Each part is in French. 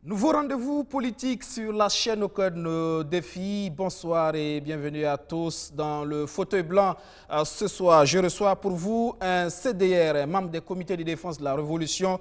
Nouveau rendez-vous politique sur la chaîne au cœur de nos défis. Bonsoir et bienvenue à tous dans le fauteuil blanc. Ce soir, je reçois pour vous un CDR, un membre des comités de défense de la Révolution,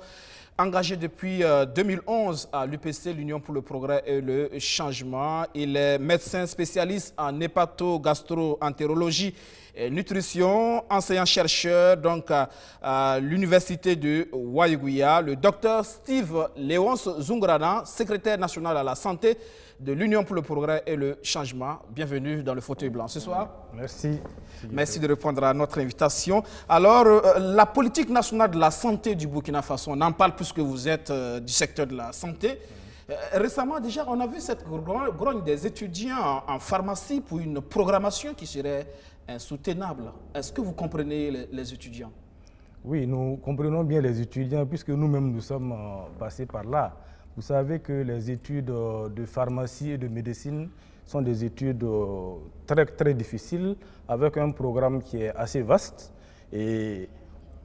engagé depuis 2011 à l'UPC, l'Union pour le progrès et le changement. Il est médecin spécialiste en hépato-gastro-entérologie et nutrition, enseignant-chercheur donc à l'université de Waïgouya. Le docteur Steve Léonce Zungrana, secrétaire national à la santé de l'Union pour le progrès et le changement. Bienvenue dans le fauteuil blanc ce soir. Merci. Merci de répondre à notre invitation. Alors, la politique nationale de la santé du Burkina Faso, on en parle puisque vous êtes du secteur de la santé. Récemment, déjà, on a vu cette grogne des étudiants en pharmacie pour une programmation qui serait insoutenable. Est-ce que vous comprenez les étudiants? Oui, nous comprenons bien les étudiants puisque nous-mêmes nous sommes passés par là. Vous savez que les études de pharmacie et de médecine sont des études très difficiles avec un programme qui est assez vaste. Et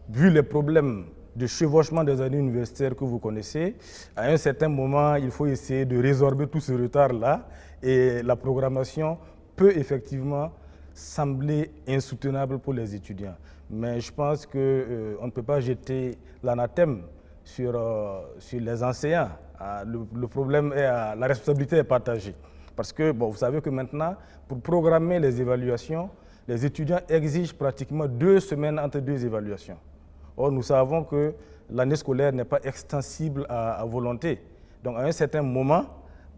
vu les problèmes de chevauchement des années universitaires que vous connaissez, à un certain moment, il faut essayer de résorber tout ce retard-là. Et la programmation peut effectivement sembler insoutenable pour les étudiants. Mais je pense qu'on ne peut pas jeter l'anathème sur les enseignants. Le problème est, la responsabilité est partagée. Parce que vous savez que maintenant, pour programmer les évaluations, les étudiants exigent pratiquement 2 semaines entre 2 évaluations. Or, nous savons que l'année scolaire n'est pas extensible à volonté. Donc, à un certain moment,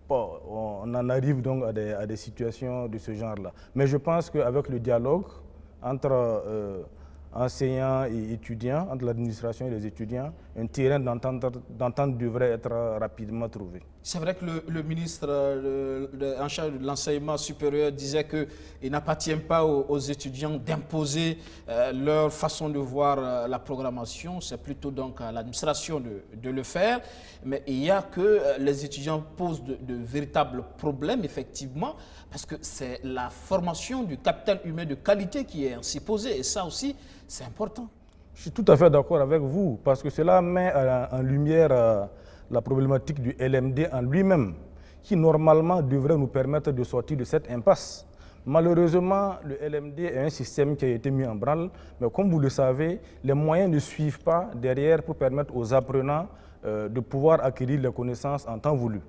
on en arrive donc à des situations de ce genre-là. Mais je pense qu'avec le dialogue entre enseignants et étudiants, entre l'administration et les étudiants, un terrain d'entente devrait être rapidement trouvé. C'est vrai que le ministre en charge de l'enseignement supérieur disait qu'il n'appartient pas aux étudiants d'imposer leur façon de voir la programmation, c'est plutôt donc à l'administration de le faire. Mais il y a que les étudiants posent de véritables problèmes, effectivement, parce que c'est la formation du capital humain de qualité qui est ainsi posée, et ça aussi, c'est important. Je suis tout à fait d'accord avec vous, parce que cela met en lumière la problématique du LMD en lui-même, qui normalement devrait nous permettre de sortir de cette impasse. Malheureusement, le LMD est un système qui a été mis en branle, mais comme vous le savez, les moyens ne suivent pas derrière pour permettre aux apprenants de pouvoir acquérir les connaissances en temps voulu.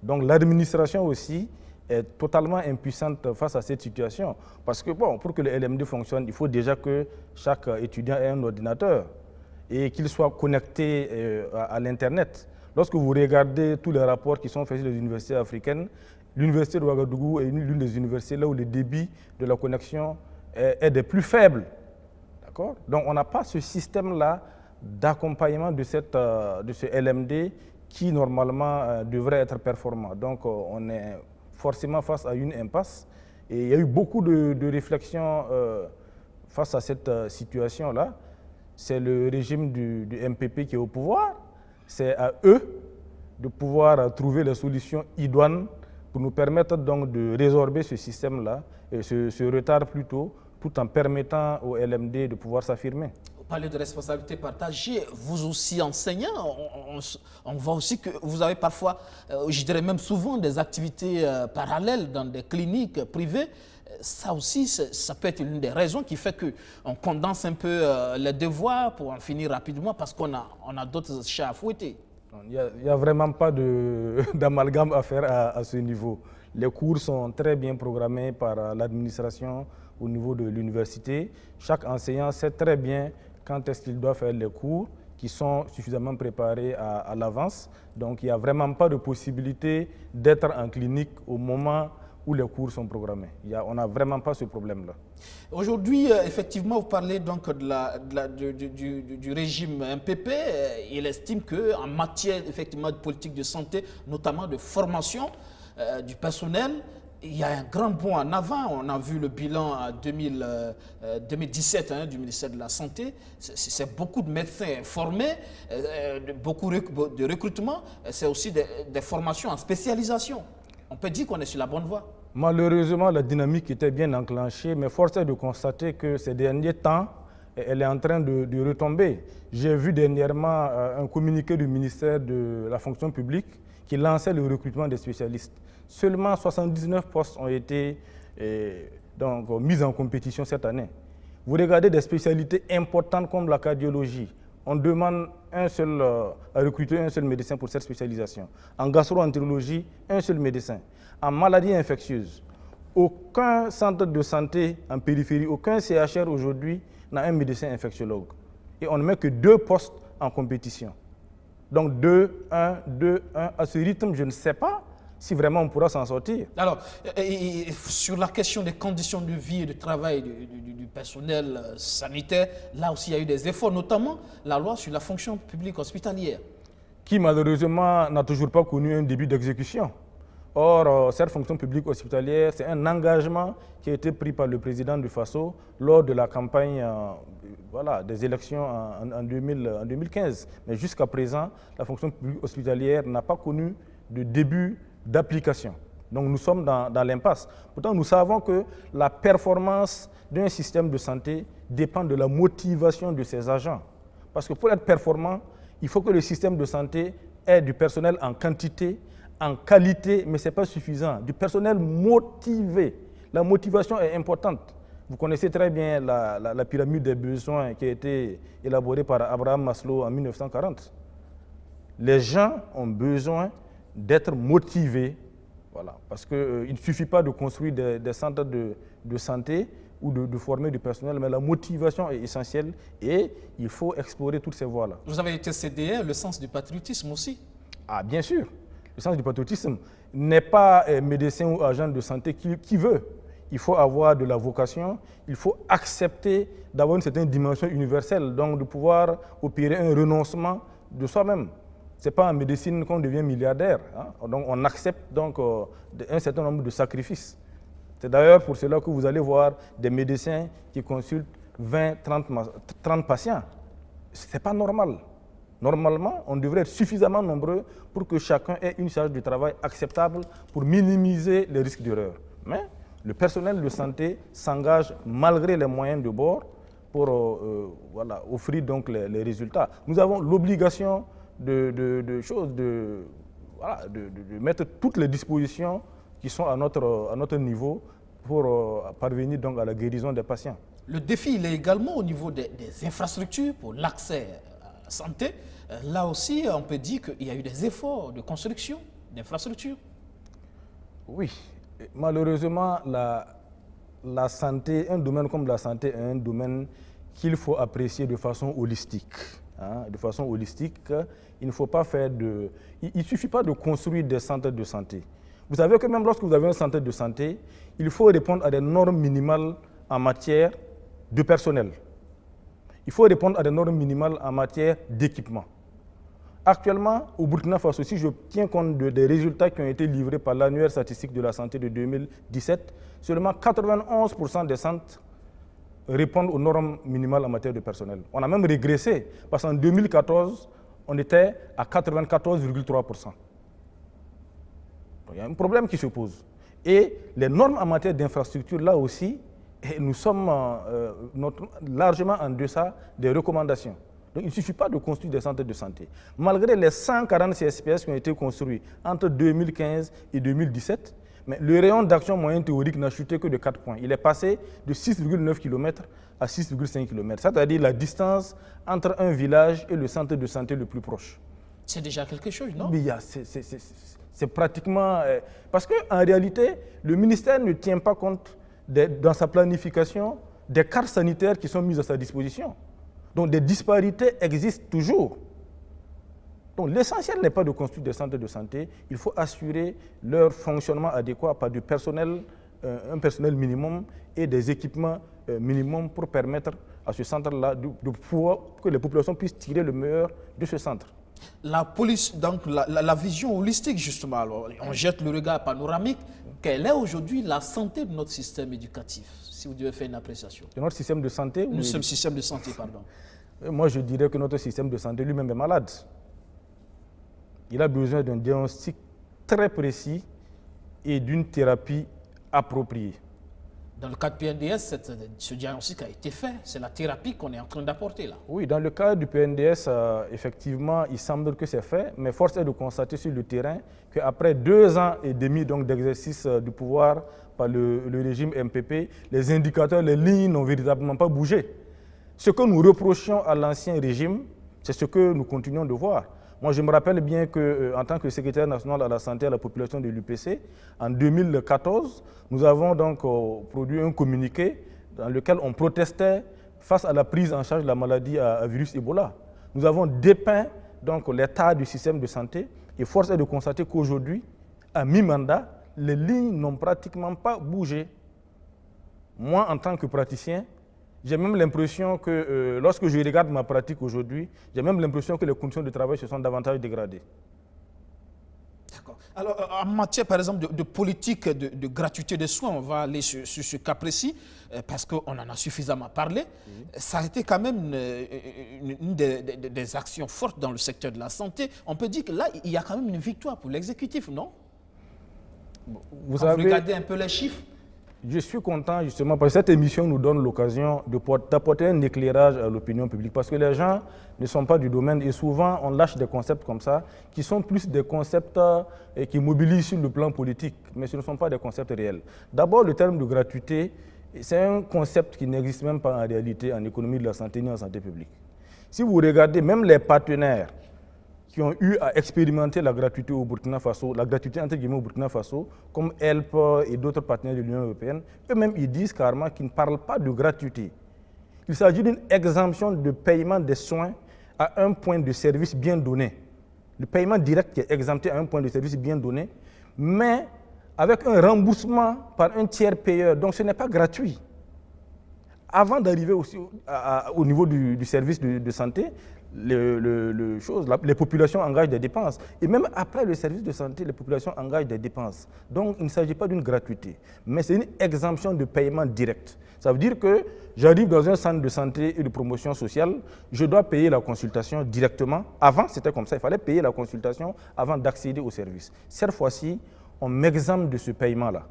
Donc l'administration aussi est totalement impuissante face à cette situation. Parce que pour que le LMD fonctionne, il faut déjà que chaque étudiant ait un ordinateur et qu'il soit connecté à l'Internet. Lorsque vous regardez tous les rapports qui sont faits sur les universités africaines, l'université de Ouagadougou est l'une des universités là où le débit de la connexion est des plus faibles. D'accord ? Donc on n'a pas ce système-là d'accompagnement de ce LMD qui normalement devrait être performant. Donc on est forcément face à une impasse. Et il y a eu beaucoup de réflexions face à cette situation-là. C'est le régime du MPP qui est au pouvoir. C'est à eux de pouvoir trouver les solutions idoines pour nous permettre donc de résorber ce système-là, et ce retard plutôt, tout en permettant au LMD de pouvoir s'affirmer. Vous parlez de responsabilité partagée, vous aussi enseignant, on voit aussi que vous avez parfois, je dirais même souvent, des activités parallèles dans des cliniques privées. Ça aussi, ça peut être l'une des raisons qui fait qu'on condense un peu les devoirs pour en finir rapidement parce qu'on a d'autres chats à fouetter. Il n'y a vraiment pas d'amalgame à faire à ce niveau. Les cours sont très bien programmés par l'administration au niveau de l'université. Chaque enseignant sait très bien quand est-ce qu'il doit faire les cours qui sont suffisamment préparés à l'avance. Donc il n'y a vraiment pas de possibilité d'être en clinique au moment où les cours sont programmés. On n'a vraiment pas ce problème-là. Aujourd'hui, effectivement, vous parlez donc du régime MPP. Il estime qu'en matière effectivement de politique de santé, notamment de formation du personnel, il y a un grand bond en avant. On a vu le bilan en 2017 du ministère de la Santé. C'est beaucoup de médecins formés, beaucoup de recrutement. C'est aussi des formations en spécialisation. On peut dire qu'on est sur la bonne voie. Malheureusement, la dynamique était bien enclenchée, mais force est de constater que ces derniers temps, elle est en train de retomber. J'ai vu dernièrement un communiqué du ministère de la fonction publique qui lançait le recrutement des spécialistes. Seulement 79 postes ont été mis en compétition cette année. Vous regardez des spécialités importantes comme la cardiologie, on demande à recruter un seul médecin pour cette spécialisation. En gastro-entérologie, un seul médecin. En maladies infectieuses, aucun centre de santé en périphérie, aucun CHR aujourd'hui n'a un médecin infectiologue. Et on ne met que 2 postes en compétition. Donc 2, 1, 2, 1. À ce rythme, je ne sais pas si vraiment on pourra s'en sortir. Alors, sur la question des conditions de vie et de travail du personnel sanitaire, là aussi il y a eu des efforts, notamment la loi sur la fonction publique hospitalière. Qui malheureusement n'a toujours pas connu un début d'exécution. Or, cette fonction publique hospitalière, c'est un engagement qui a été pris par le président du Faso lors de la campagne des élections en 2015. Mais jusqu'à présent, la fonction publique hospitalière n'a pas connu de début d'application. Donc nous sommes dans l'impasse. Pourtant, nous savons que la performance d'un système de santé dépend de la motivation de ses agents. Parce que pour être performant, il faut que le système de santé ait du personnel en quantité, en qualité, mais ce n'est pas suffisant. Du personnel motivé. La motivation est importante. Vous connaissez très bien la pyramide des besoins qui a été élaborée par Abraham Maslow en 1940. Les gens ont besoin d'être motivés, voilà, parce qu'il ne suffit pas de construire des centres de santé ou de former du personnel, mais la motivation est essentielle et il faut explorer toutes ces voies-là. Vous avez été CDR, le sens du patriotisme aussi? Ah, bien sûr. Le sens du patriotisme n'est pas médecin ou agent de santé qui veut. Il faut avoir de la vocation, il faut accepter d'avoir une certaine dimension universelle, donc de pouvoir opérer un renoncement de soi-même. Ce n'est pas en médecine qu'on devient milliardaire. Hein. Donc on accepte donc, un certain nombre de sacrifices. C'est d'ailleurs pour cela que vous allez voir des médecins qui consultent 20, 30 patients. Ce n'est pas normal. Normalement, on devrait être suffisamment nombreux pour que chacun ait une charge de travail acceptable pour minimiser les risques d'erreur. Mais le personnel de santé s'engage malgré les moyens de bord pour offrir donc les résultats. Nous avons l'obligation de mettre toutes les dispositions qui sont à notre niveau pour parvenir donc à la guérison des patients. Le défi, il est également au niveau des infrastructures pour l'accès à la santé. Là aussi, on peut dire qu'il y a eu des efforts de construction d'infrastructures. Oui, malheureusement, la santé, un domaine comme la santé est un domaine qu'il faut apprécier de façon holistique. De façon holistique, il ne faut pas faire il ne suffit pas de construire des centres de santé. Vous savez que même lorsque vous avez un centre de santé, il faut répondre à des normes minimales en matière de personnel. Il faut répondre à des normes minimales en matière d'équipement. Actuellement, au Burkina Faso, si je tiens compte des résultats qui ont été livrés par l'annuaire statistique de la santé de 2017, seulement 91% des centres répondent aux normes minimales en matière de personnel. On a même régressé, parce qu'en 2014, on était à 94,3%. Il y a un problème qui se pose. Et les normes en matière d'infrastructure, là aussi, nous sommes largement en deçà des recommandations. Donc il ne suffit pas de construire des centres de santé. Malgré les 140 CSPS qui ont été construits entre 2015 et 2017, mais le rayon d'action moyen théorique n'a chuté que de 4 points. Il est passé de 6,9 km à 6,5 km, c'est-à-dire la distance entre un village et le centre de santé le plus proche. C'est déjà quelque chose, non? Mais c'est pratiquement... parce qu'en réalité, le ministère ne tient pas compte, dans sa planification, des cartes sanitaires qui sont mises à sa disposition. Donc des disparités existent toujours. Donc l'essentiel n'est pas de construire des centres de santé, il faut assurer leur fonctionnement adéquat par du personnel, un personnel minimum et des équipements minimums pour permettre à ce centre-là de pouvoir que les populations puissent tirer le meilleur de ce centre. La police, donc la vision holistique justement, alors, on jette le regard panoramique, quelle est aujourd'hui la santé de notre système éducatif, si vous devez faire une appréciation? De notre système de santé? Notre système de santé, pardon. Moi, je dirais que notre système de santé lui-même est malade. Il a besoin d'un diagnostic très précis et d'une thérapie appropriée. Dans le cas de PNDS, ce diagnostic a été fait. C'est la thérapie qu'on est en train d'apporter là. Oui, dans le cas du PNDS, effectivement, il semble que c'est fait, mais force est de constater sur le terrain qu'après 2 ans et demi d'exercice du pouvoir par le régime MPP, les indicateurs, les lignes n'ont véritablement pas bougé. Ce que nous reprochions à l'ancien régime, c'est ce que nous continuons de voir. Moi, je me rappelle bien qu'en tant que secrétaire national à la santé et à la population de l'UPC, en 2014, nous avons donc produit un communiqué dans lequel on protestait face à la prise en charge de la maladie à virus Ebola. Nous avons dépeint donc l'état du système de santé et force est de constater qu'aujourd'hui, à mi-mandat, les lignes n'ont pratiquement pas bougé. Moi, en tant que praticien, j'ai même l'impression que lorsque je regarde ma pratique aujourd'hui, j'ai même l'impression que les conditions de travail se sont davantage dégradées. D'accord. Alors, en matière, par exemple, de politique de gratuité des soins, on va aller sur ce cas précis, parce qu'on en a suffisamment parlé. Ça a été quand même une des actions fortes dans le secteur de la santé. On peut dire que là, il y a quand même une victoire pour l'exécutif, non? Vous regardez un peu les chiffres. Je suis content justement parce que cette émission nous donne l'occasion d'apporter un éclairage à l'opinion publique parce que les gens ne sont pas du domaine et souvent on lâche des concepts comme ça qui sont plus des concepts qui mobilisent sur le plan politique, mais ce ne sont pas des concepts réels. D'abord, le terme de gratuité, c'est un concept qui n'existe même pas en réalité en économie de la santé ni en santé publique. Si vous regardez même les partenaires qui ont eu à expérimenter la gratuité au Burkina Faso, la gratuité entre guillemets au Burkina Faso, comme HELP et d'autres partenaires de l'Union européenne, eux-mêmes ils disent carrément qu'ils ne parlent pas de gratuité. Il s'agit d'une exemption de paiement des soins à un point de service bien donné. Le paiement direct qui est exempté à un point de service bien donné, mais avec un remboursement par un tiers payeur. Donc ce n'est pas gratuit. Avant d'arriver aussi au niveau du service de santé, les populations engagent des dépenses. Et même après le service de santé, les populations engagent des dépenses. Donc, il ne s'agit pas d'une gratuité, mais c'est une exemption de paiement direct. Ça veut dire que j'arrive dans un centre de santé et de promotion sociale, je dois payer la consultation directement. Avant, c'était comme ça, il fallait payer la consultation avant d'accéder au service. Cette fois-ci, on m'exempte de ce paiement-là.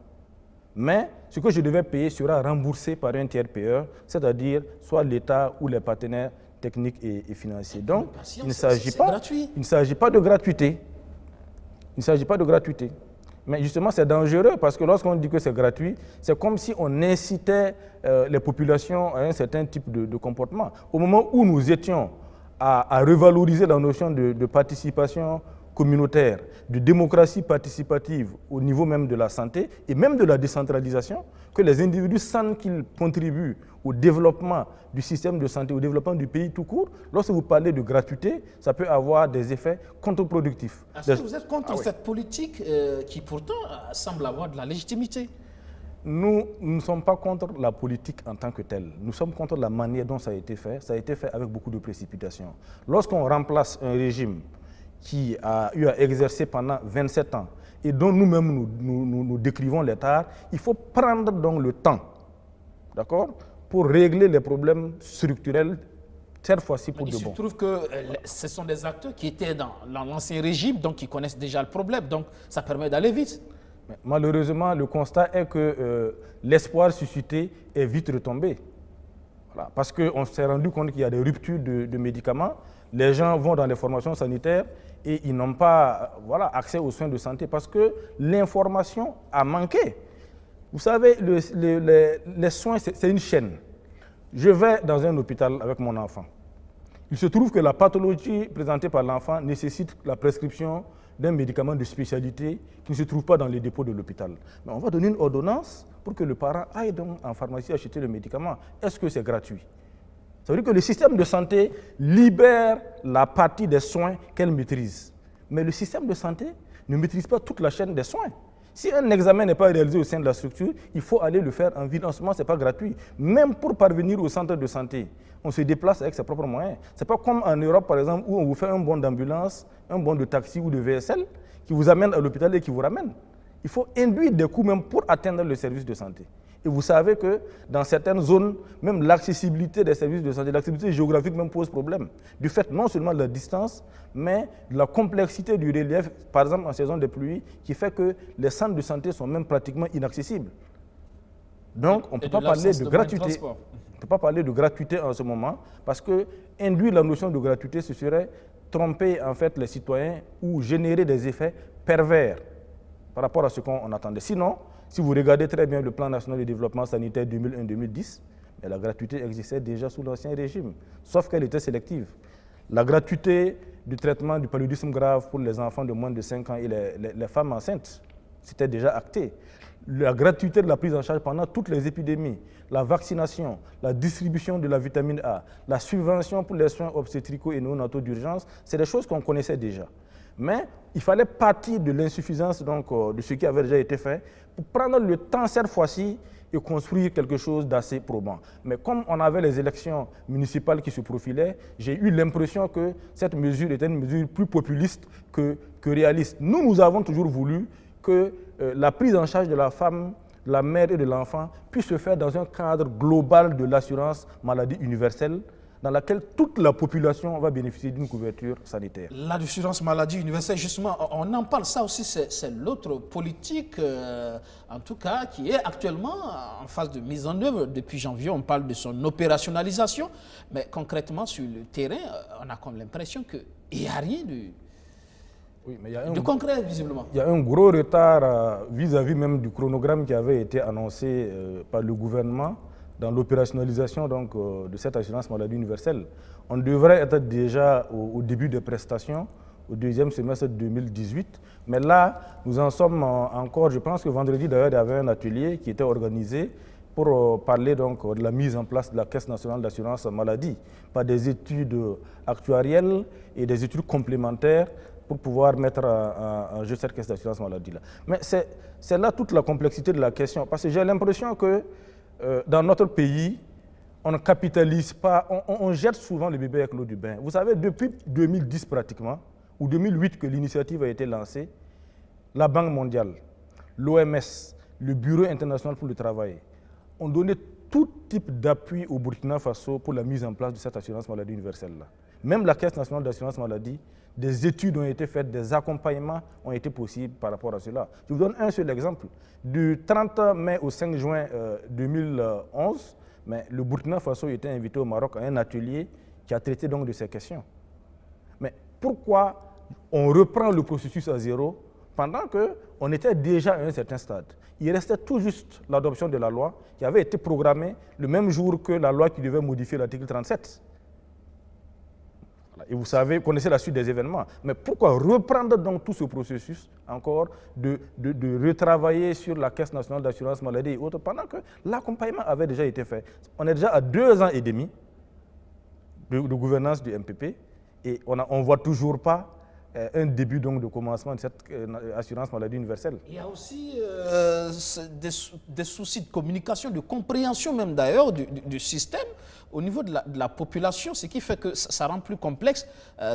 Mais ce que je devais payer sera remboursé par un tiers payeur, c'est-à-dire soit l'État ou les partenaires techniques et financiers. Donc, il ne s'agit pas de gratuité. Il ne s'agit pas de gratuité. Mais justement, c'est dangereux parce que lorsqu'on dit que c'est gratuit, c'est comme si on incitait les populations à un certain type de comportement. Au moment où nous étions à revaloriser la notion de participation communautaire, de démocratie participative au niveau même de la santé et même de la décentralisation, que les individus sentent qu'ils contribuent au développement du système de santé, au développement du pays tout court. Lorsque vous parlez de gratuité, ça peut avoir des effets contre-productifs. Est-ce que vous êtes contre cette politique qui pourtant semble avoir de la légitimité? Nous ne sommes pas contre la politique en tant que telle. Nous sommes contre la manière dont ça a été fait. Ça a été fait avec beaucoup de précipitation. Lorsqu'on remplace un régime qui a eu à exercer pendant 27 ans et dont nous-mêmes nous décrivons les tares, il faut prendre donc le temps, d'accord, pour régler les problèmes structurels, cette fois-ci pour de bon. Il se trouve que ce sont des acteurs qui étaient dans l'ancien régime, donc qui connaissent déjà le problème, donc ça permet d'aller vite. Mais malheureusement, le constat est que l'espoir suscité est vite retombé. Voilà, parce qu'on s'est rendu compte qu'il y a des ruptures de médicaments. Les gens vont dans les formations sanitaires et ils n'ont pas accès aux soins de santé parce que l'information a manqué. Vous savez, les soins, c'est une chaîne. Je vais dans un hôpital avec mon enfant. Il se trouve que la pathologie présentée par l'enfant nécessite la prescription d'un médicament de spécialité qui ne se trouve pas dans les dépôts de l'hôpital. Mais on va donner une ordonnance pour que le parent aille donc en pharmacie acheter le médicament. Est-ce que c'est gratuit? Ça veut dire que le système de santé libère la partie des soins qu'elle maîtrise. Mais le système de santé ne maîtrise pas toute la chaîne des soins. Si un examen n'est pas réalisé au sein de la structure, il faut aller le faire en ville. En ce moment, ce n'est pas gratuit. Même pour parvenir au centre de santé, on se déplace avec ses propres moyens. Ce n'est pas comme en Europe, par exemple, où on vous fait un bon d'ambulance, un bon de taxi ou de VSL qui vous amène à l'hôpital et qui vous ramène. Il faut induire des coûts même pour atteindre le service de santé. Et vous savez que dans certaines zones, même l'accessibilité des services de santé, l'accessibilité géographique même pose problème. Du fait non seulement de la distance, mais de la complexité du relief, par exemple en saison de pluie, qui fait que les centres de santé sont même pratiquement inaccessibles. Donc, on ne peut pas parler de gratuité. On ne peut pas parler de gratuité en ce moment parce que induire la notion de gratuité, ce serait tromper en fait les citoyens ou générer des effets pervers par rapport à ce qu'on attendait. Sinon, si vous regardez très bien le plan national de développement sanitaire 2001-2010, la gratuité existait déjà sous l'Ancien régime, sauf qu'elle était sélective. La gratuité du traitement du paludisme grave pour les enfants de moins de 5 ans et les femmes enceintes, c'était déjà acté. La gratuité de la prise en charge pendant toutes les épidémies, la vaccination, la distribution de la vitamine A, la subvention pour les soins obstétricaux et néonataux d'urgence, c'est des choses qu'on connaissait déjà. Mais il fallait partir de l'insuffisance de ce qui avait déjà été fait pour prendre le temps cette fois-ci et construire quelque chose d'assez probant. Mais comme on avait les élections municipales qui se profilaient, j'ai eu l'impression que cette mesure était une mesure plus populiste que réaliste. Nous avons toujours voulu que la prise en charge de la femme, de la mère et de l'enfant puisse se faire dans un cadre global de l'assurance maladie universelle, dans laquelle toute la population va bénéficier d'une couverture sanitaire. L'assurance maladie universelle, justement, on en parle, ça aussi, c'est l'autre politique, en tout cas, qui est actuellement en phase de mise en œuvre. Depuis janvier, on parle de son opérationnalisation, mais concrètement, sur le terrain, on a comme l'impression qu'il n'y a rien de concret, visiblement. Il y a un gros retard vis-à-vis même du chronogramme qui avait été annoncé par le gouvernement dans l'opérationnalisation de cette assurance maladie universelle. On devrait être déjà au début des prestations, au deuxième semestre 2018. Mais là, nous en sommes encore, je pense que vendredi d'ailleurs, il y avait un atelier qui était organisé pour parler de la mise en place de la Caisse nationale d'assurance maladie par des études actuarielles et des études complémentaires pour pouvoir mettre en jeu cette Caisse d'assurance maladie-là. Mais c'est là toute la complexité de la question, parce que j'ai l'impression que dans notre pays, on ne capitalise pas, on jette souvent le bébé avec l'eau du bain. Vous savez, depuis 2010 pratiquement, ou 2008 que l'initiative a été lancée, la Banque mondiale, l'OMS, le Bureau international pour le travail, ont donné tout type d'appui au Burkina Faso pour la mise en place de cette assurance maladie universelle-là. Même la Caisse nationale d'assurance maladie, des études ont été faites, des accompagnements ont été possibles par rapport à cela. Je vous donne un seul exemple. Du 30 mai au 5 juin 2011, le Burkina Faso était invité au Maroc à un atelier qui a traité donc de ces questions. Mais pourquoi on reprend le processus à zéro pendant qu'on était déjà à un certain stade? Il restait tout juste l'adoption de la loi qui avait été programmée le même jour que la loi qui devait modifier l'article 37. Et vous savez, connaissez la suite des événements. Mais pourquoi reprendre donc tout ce processus encore de retravailler sur la Caisse nationale d'assurance maladie et autres pendant que l'accompagnement avait déjà été fait? On est déjà à 2 ans et demi de gouvernance du MPP et on ne voit toujours pas un début donc de commencement de cette assurance maladie universelle. Il y a aussi des soucis de communication, de compréhension même d'ailleurs du système au niveau de la population, ce qui fait que ça rend plus complexe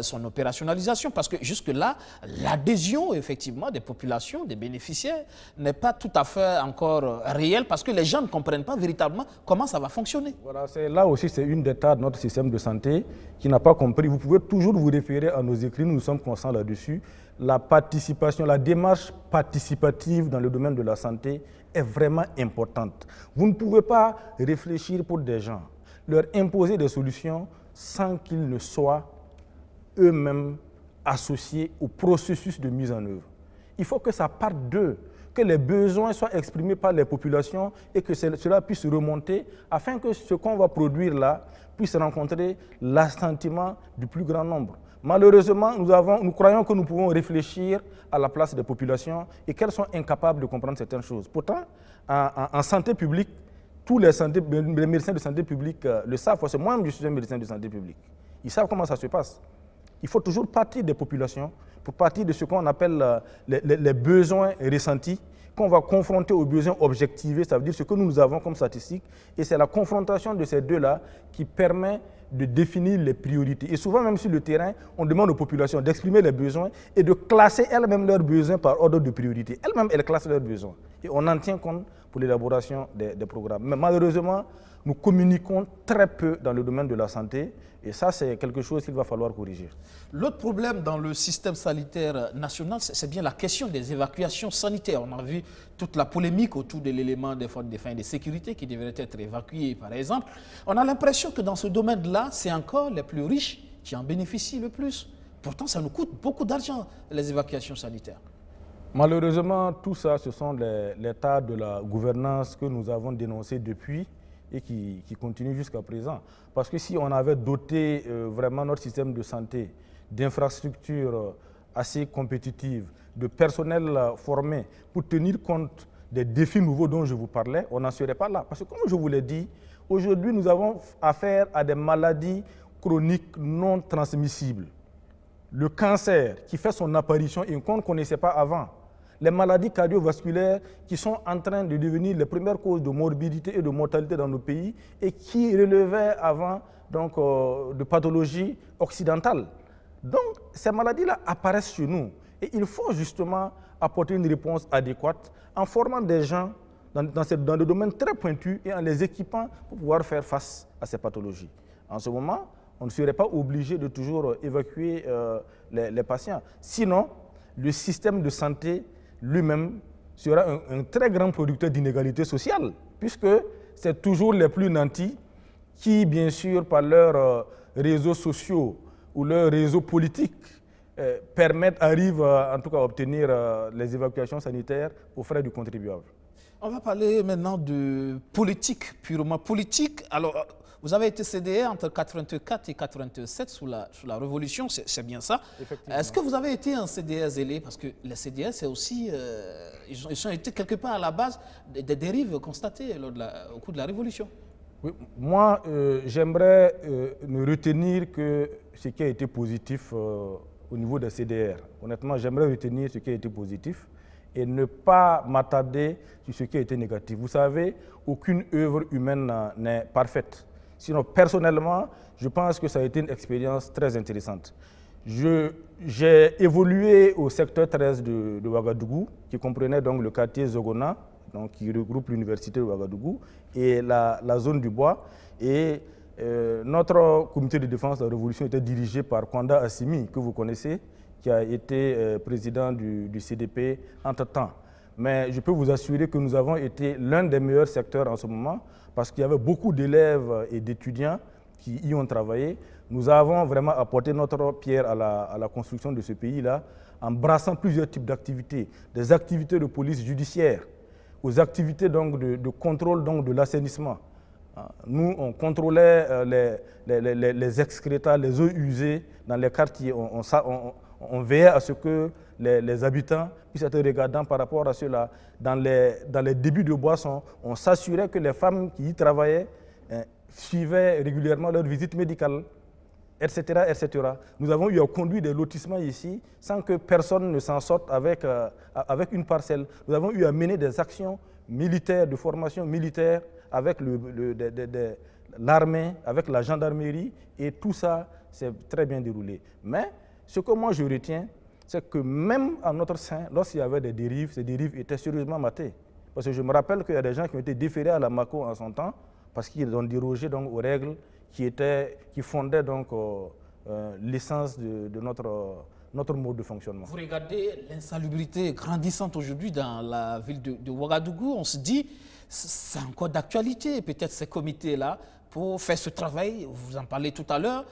son opérationnalisation parce que jusque-là, l'adhésion effectivement des populations, des bénéficiaires n'est pas tout à fait encore réelle parce que les gens ne comprennent pas véritablement comment ça va fonctionner. Voilà, là aussi c'est une des tares de notre système de santé qui n'a pas compris. Vous pouvez toujours vous référer à nos écrits, nous sommes constants là-dessus. La participation, la démarche participative dans le domaine de la santé est vraiment importante. Vous ne pouvez pas réfléchir pour des gens, leur imposer des solutions sans qu'ils ne soient eux-mêmes associés au processus de mise en œuvre. Il faut que ça parte d'eux, que les besoins soient exprimés par les populations et que cela puisse remonter afin que ce qu'on va produire là puisse rencontrer l'assentiment du plus grand nombre. Malheureusement, nous croyons que nous pouvons réfléchir à la place des populations et qu'elles sont incapables de comprendre certaines choses. Pourtant, en santé publique, tous les médecins de santé publique le savent, c'est moi-même je suis un médecin de santé publique. Ils savent comment ça se passe. Il faut toujours partir des populations pour partir de ce qu'on appelle les besoins ressentis, qu'on va confronter aux besoins objectivés, ça veut dire ce que nous avons comme statistiques, et c'est la confrontation de ces deux-là qui permet de définir les priorités. Et souvent, même sur le terrain, on demande aux populations d'exprimer les besoins et de classer elles-mêmes leurs besoins par ordre de priorité. Elles-mêmes, elles classent leurs besoins. Et on en tient compte pour l'élaboration des programmes. Mais malheureusement, nous communiquons très peu dans le domaine de la santé et ça, c'est quelque chose qu'il va falloir corriger. L'autre problème dans le système sanitaire national, c'est bien la question des évacuations sanitaires. On a vu toute la polémique autour de l'élément des forces de défense et de sécurité qui devrait être évacué, par exemple. On a l'impression que dans ce domaine-là, c'est encore les plus riches qui en bénéficient le plus. Pourtant, ça nous coûte beaucoup d'argent, les évacuations sanitaires. Malheureusement, tout ça, ce sont les tas de la gouvernance que nous avons dénoncés depuis et qui continue jusqu'à présent. Parce que si on avait doté vraiment notre système de santé d'infrastructures assez compétitives, de personnel formé pour tenir compte des défis nouveaux dont je vous parlais, on n'en serait pas là. Parce que comme je vous l'ai dit, aujourd'hui nous avons affaire à des maladies chroniques non transmissibles. Le cancer qui fait son apparition et qu'on ne connaissait pas avant. Les maladies cardiovasculaires qui sont en train de devenir les premières causes de morbidité et de mortalité dans nos pays et qui relevaient avant donc, de pathologies occidentales. Donc ces maladies-là apparaissent chez nous et il faut justement apporter une réponse adéquate en formant des gens dans des domaines très pointus et en les équipant pour pouvoir faire face à ces pathologies. En ce moment, on ne serait pas obligé de toujours évacuer les patients. Sinon, le système de santé lui-même sera un très grand producteur d'inégalités sociales, puisque c'est toujours les plus nantis qui, bien sûr, par leurs réseaux sociaux ou leurs réseaux politiques, arrivent en tout cas à obtenir les évacuations sanitaires aux frais du contribuable. On va parler maintenant de politique, purement politique. Alors, vous avez été CDR entre 1984 et 1987 sous la Révolution, c'est bien ça. Est-ce que vous avez été un CDR zélé? Parce que les CDR, c'est aussi, ils ont été quelque part à la base des dérives constatées au cours de la Révolution. Oui, moi, j'aimerais ne retenir que ce qui a été positif au niveau des CDR. Honnêtement, j'aimerais retenir ce qui a été positif et ne pas m'attarder sur ce qui a été négatif. Vous savez, aucune œuvre humaine n'est parfaite. Sinon, personnellement, je pense que ça a été une expérience très intéressante. J'ai évolué au secteur 13 de Ouagadougou, qui comprenait donc le quartier Zogona, donc qui regroupe l'université de Ouagadougou, et la zone du Bois. Et notre comité de défense de la Révolution était dirigé par Kwanda Assimi, que vous connaissez, qui a été président du CDP entre-temps. Mais je peux vous assurer que nous avons été l'un des meilleurs secteurs en ce moment, parce qu'il y avait beaucoup d'élèves et d'étudiants qui y ont travaillé. Nous avons vraiment apporté notre pierre à la construction de ce pays-là, en brassant plusieurs types d'activités, des activités de police judiciaire, aux activités donc, de contrôle donc, de l'assainissement. Nous, on contrôlait les excrétas, les eaux usées dans les quartiers. On veillait à ce que les habitants puissent être regardants par rapport à cela. Dans les débits de boissons, on s'assurait que les femmes qui y travaillaient suivaient régulièrement leur visite médicale, etc., etc. Nous avons eu à conduire des lotissements ici sans que personne ne s'en sorte avec une parcelle. Nous avons eu à mener des actions militaires, de formation militaire avec l'armée, avec la gendarmerie, et tout ça s'est très bien déroulé. Mais ce que moi je retiens, c'est que même à notre sein, lorsqu'il y avait des dérives, ces dérives étaient sérieusement matées. Parce que je me rappelle qu'il y a des gens qui ont été déférés à la MACO en son temps, parce qu'ils ont dérogé donc aux règles qui fondaient donc l'essence de notre mode de fonctionnement. Vous regardez l'insalubrité grandissante aujourd'hui dans la ville de Ouagadougou, on se dit c'est encore d'actualité, peut-être ces comités-là, pour faire ce travail, vous en parlez tout à l'heure,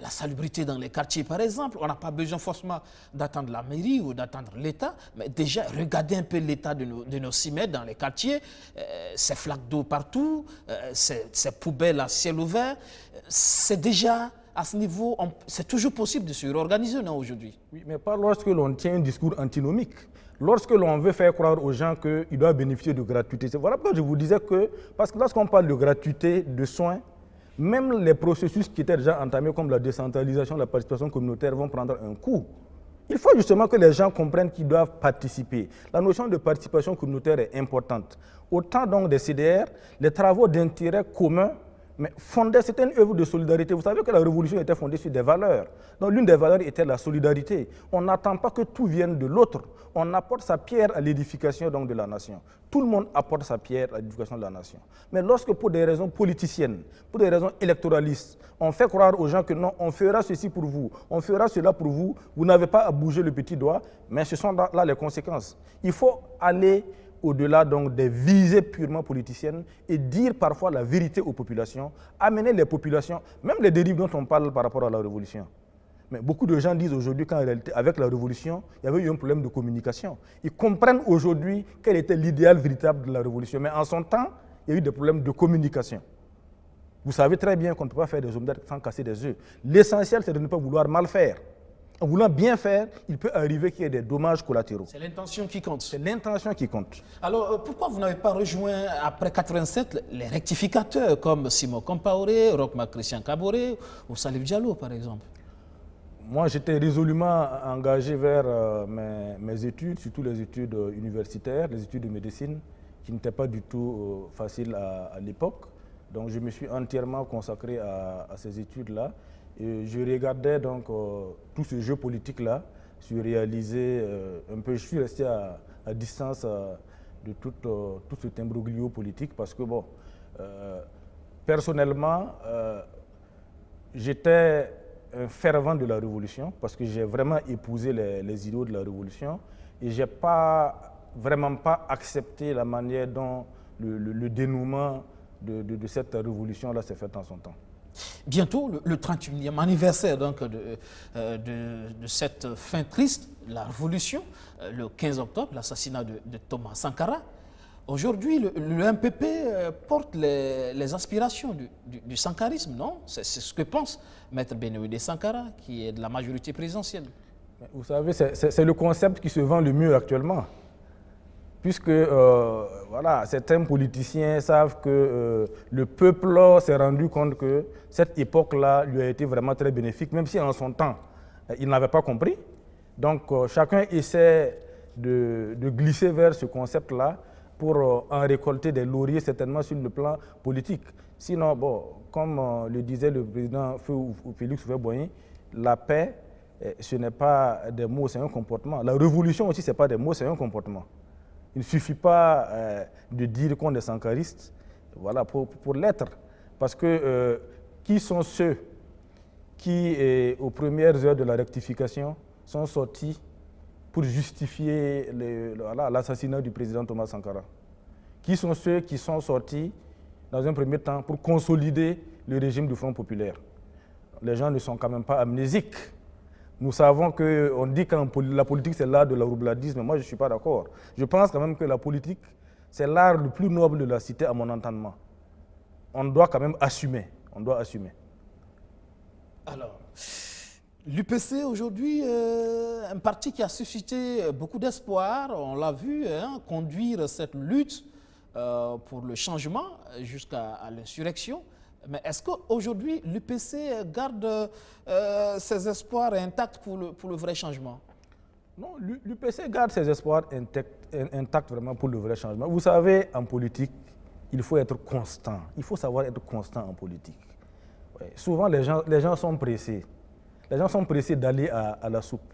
la salubrité dans les quartiers par exemple, on n'a pas besoin forcément d'attendre la mairie ou d'attendre l'État, mais déjà regardez un peu l'état de nos cimetières dans les quartiers, ces flaques d'eau partout, ces poubelles à ciel ouvert, c'est déjà à ce niveau, c'est toujours possible de se réorganiser aujourd'hui. Oui, mais pas lorsque l'on tient un discours antinomique. Lorsque l'on veut faire croire aux gens qu'ils doivent bénéficier de gratuité. Voilà pourquoi je vous disais que, parce que lorsqu'on parle de gratuité, de soins, même les processus qui étaient déjà entamés comme la décentralisation, la participation communautaire vont prendre un coup. Il faut justement que les gens comprennent qu'ils doivent participer. La notion de participation communautaire est importante. Au temps donc des CDR, les travaux d'intérêt commun Mais c'était une œuvre de solidarité. Vous savez que la révolution était fondée sur des valeurs. Donc l'une des valeurs était la solidarité. On n'attend pas que tout vienne de l'autre. On apporte sa pierre à l'édification de la nation. Tout le monde apporte sa pierre à l'édification de la nation. Mais lorsque pour des raisons politiciennes, pour des raisons électoralistes, on fait croire aux gens que non, on fera ceci pour vous, on fera cela pour vous, vous n'avez pas à bouger le petit doigt, mais ce sont là les conséquences. Il faut aller au-delà donc des visées purement politiciennes et dire parfois la vérité aux populations, amener les populations, même les dérives dont on parle par rapport à la révolution. Mais beaucoup de gens disent aujourd'hui qu'en réalité, avec la révolution, il y avait eu un problème de communication. Ils comprennent aujourd'hui quel était l'idéal véritable de la révolution. Mais en son temps, il y a eu des problèmes de communication. Vous savez très bien qu'on ne peut pas faire des omelettes sans casser des œufs. L'essentiel, c'est de ne pas vouloir mal faire. En voulant bien faire, il peut arriver qu'il y ait des dommages collatéraux. C'est l'intention qui compte. C'est l'intention qui compte. Alors, pourquoi vous n'avez pas rejoint, après 87, les rectificateurs comme Simon Compaoré, Rochma Christian Kaboré ou Salif Diallo, par exemple? Moi, j'étais résolument engagé vers mes études, surtout les études universitaires, les études de médecine, qui n'étaient pas du tout faciles à l'époque. Donc, je me suis entièrement consacré à ces études-là. Et je regardais donc tout ce jeu politique-là, je réalisais un peu, je suis resté à distance de tout cet imbroglio politique parce que, bon, personnellement, j'étais un fervent de la révolution parce que j'ai vraiment épousé les idéaux de la révolution et je n'ai vraiment pas accepté la manière dont le dénouement de cette révolution-là s'est fait en son temps. Bientôt, le 31e anniversaire donc, de cette fin triste, la révolution, le 15 octobre, l'assassinat de Thomas Sankara. Aujourd'hui, le MPP porte les aspirations du sankarisme, non? C'est ce que pense Maître Benouidé Sankara, qui est de la majorité présidentielle. Vous savez, c'est le concept qui se vend le mieux actuellement. Puisque voilà, certains politiciens savent que le peuple s'est rendu compte que cette époque-là lui a été vraiment très bénéfique, même si en son temps, il n'avait pas compris. Donc chacun essaie de glisser vers ce concept-là pour en récolter des lauriers, certainement sur le plan politique. Sinon, bon, comme le disait le président Félix Houphouët-Boigny, la paix, ce n'est pas des mots, c'est un comportement. La révolution aussi, ce n'est pas des mots, c'est un comportement. Il ne suffit pas de dire qu'on est sankariste, voilà, pour l'être. Parce que qui sont ceux qui, aux premières heures de la rectification, sont sortis pour justifier l'assassinat du président Thomas Sankara? Qui sont ceux qui sont sortis, dans un premier temps, pour consolider le régime du Front populaire? Les gens ne sont quand même pas amnésiques. Nous savons qu'on dit que la politique, c'est l'art de la roubladisme. Moi, je ne suis pas d'accord. Je pense quand même que la politique, c'est l'art le plus noble de la cité, à mon entendement. On doit quand même assumer. On doit assumer. Alors, l'UPC, aujourd'hui, un parti qui a suscité beaucoup d'espoir, on l'a vu, conduire cette lutte pour le changement jusqu'à l'insurrection. Mais est-ce qu'aujourd'hui, l'UPC garde ses espoirs intacts pour le vrai changement? Non, l'UPC garde ses espoirs intacts vraiment pour le vrai changement. Vous savez, en politique, il faut être constant. Il faut savoir être constant en politique. Ouais. Souvent, les gens sont pressés. Les gens sont pressés d'aller à la soupe.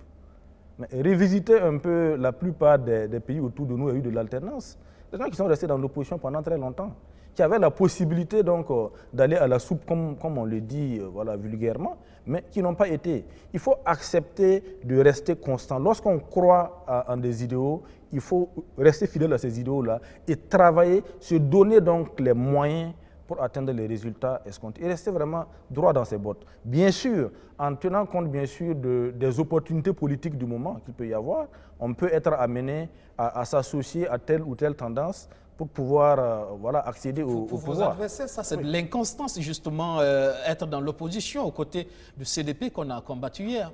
Mais révisiter un peu la plupart des pays autour de nous, il y a eu de l'alternance. Les gens qui sont restés dans l'opposition pendant très longtemps, qui avaient la possibilité donc d'aller à la soupe, comme on le dit voilà, vulgairement, mais qui n'ont pas été. Il faut accepter de rester constant. Lorsqu'on croit en des idéaux, il faut rester fidèle à ces idéaux-là et travailler, se donner donc les moyens pour atteindre les résultats escomptés et rester vraiment droit dans ses bottes. Bien sûr, en tenant compte bien sûr des opportunités politiques du moment qu'il peut y avoir, on peut être amené à s'associer à telle ou telle tendance pour pouvoir voilà, accéder au pouvoir. Pour vos adversaires, ça c'est de l'inconstance justement, être dans l'opposition aux côtés du CDP qu'on a combattu hier.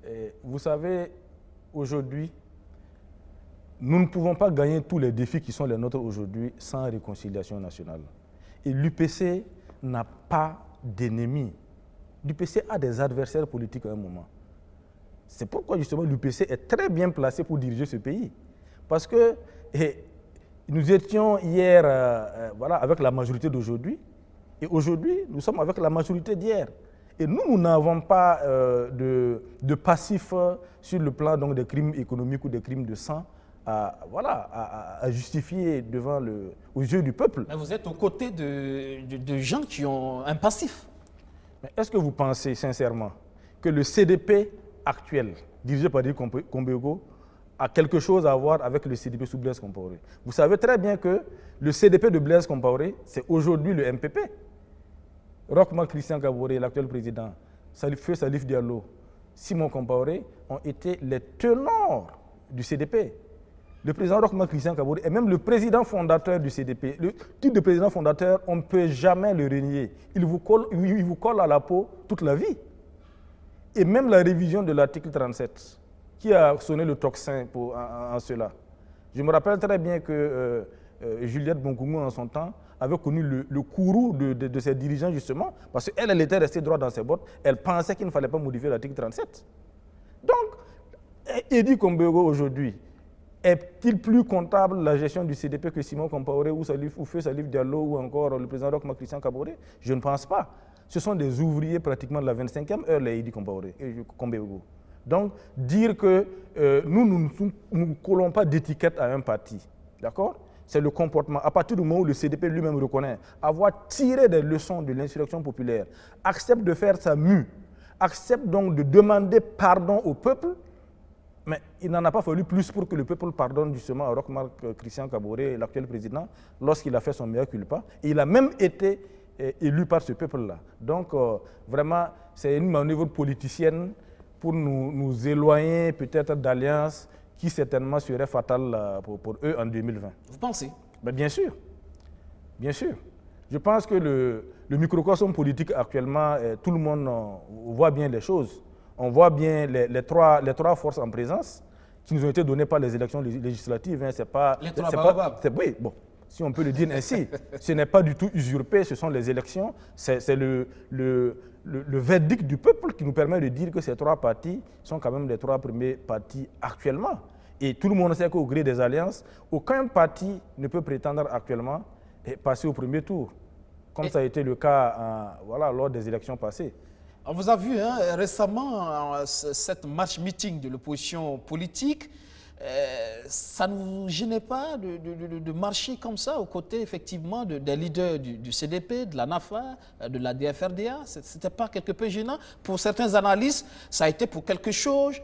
Et vous savez, aujourd'hui, nous ne pouvons pas gagner tous les défis qui sont les nôtres aujourd'hui sans réconciliation nationale. Et l'UPC n'a pas d'ennemis. L'UPC a des adversaires politiques à un moment. C'est pourquoi justement l'UPC est très bien placé pour diriger ce pays. Parce que nous étions hier voilà, avec la majorité d'aujourd'hui Et aujourd'hui, nous sommes avec la majorité d'hier. Et nous n'avons pas de passif sur le plan donc, des crimes économiques ou des crimes de sang à justifier aux yeux du peuple. Mais vous êtes aux côtés de gens qui ont un passif. Mais est-ce que vous pensez sincèrement que le CDP actuel, dirigé par Denis Combego, a quelque chose à voir avec le CDP sous Blaise Compaoré? Vous savez très bien que le CDP de Blaise Compaoré, c'est aujourd'hui le MPP. Roch Marc Christian Kaboré, l'actuel président, Feu Salif Diallo, Simon Compaoré ont été les tenors du CDP. Le président Roch Marc Christian Kaboré est même le président fondateur du CDP. Le titre de président fondateur, on ne peut jamais le renier. Il vous colle à la peau toute la vie. Et même la révision de l'article 37, qui a sonné le tocsin en cela. Je me rappelle très bien que Juliette Bonkoumou, en son temps, avait connu le courroux de ses dirigeants, justement, parce qu'elle était restée droite dans ses bottes. Elle pensait qu'il ne fallait pas modifier l'article 37. Donc, Eddy Combego, aujourd'hui, est-il plus comptable la gestion du CDP que Simon Compaoré ou Feu Salif Diallo ou encore le président Roch Marc Christian Kaboré? Je ne pense pas. Ce sont des ouvriers pratiquement de la 25e heure, les Eddy Combego. Donc, dire que nous ne collons pas d'étiquette à un parti, d'accord? C'est le comportement. À partir du moment où le CDP lui-même reconnaît avoir tiré des leçons de l'insurrection populaire, accepte de faire sa mue, accepte donc de demander pardon au peuple, mais il n'en a pas fallu plus pour que le peuple pardonne justement à Roch Marc Christian Kaboré, l'actuel président, lorsqu'il a fait son mea culpa. Et il a même été élu par ce peuple-là. Donc, vraiment, c'est une manœuvre politicienne pour nous éloigner peut-être d'alliances qui certainement serait fatale pour eux en 2020. Vous pensez? Ben bien sûr. Bien sûr. Je pense que le microcosme politique actuellement, tout le monde voit bien les choses. On voit bien les trois forces en présence qui nous ont été données par les élections législatives. Hein. Oui, bon, si on peut le dire ainsi. Ce n'est pas du tout usurpé, ce sont les élections. C'est le verdict du peuple qui nous permet de dire que ces trois partis sont quand même les trois premiers partis actuellement. Et tout le monde sait qu'au gré des alliances, aucun parti ne peut prétendre actuellement passer au premier tour, comme ça a été le cas lors des élections passées. On vous a vu récemment, cette marche-meeting de l'opposition politique, ça ne vous gênait pas de marcher comme ça aux côtés effectivement des leaders du CDP, de la NAFA, de la DFRDA? Ce n'était pas quelque peu gênant? Pour certains analystes, ça a été pour quelque chose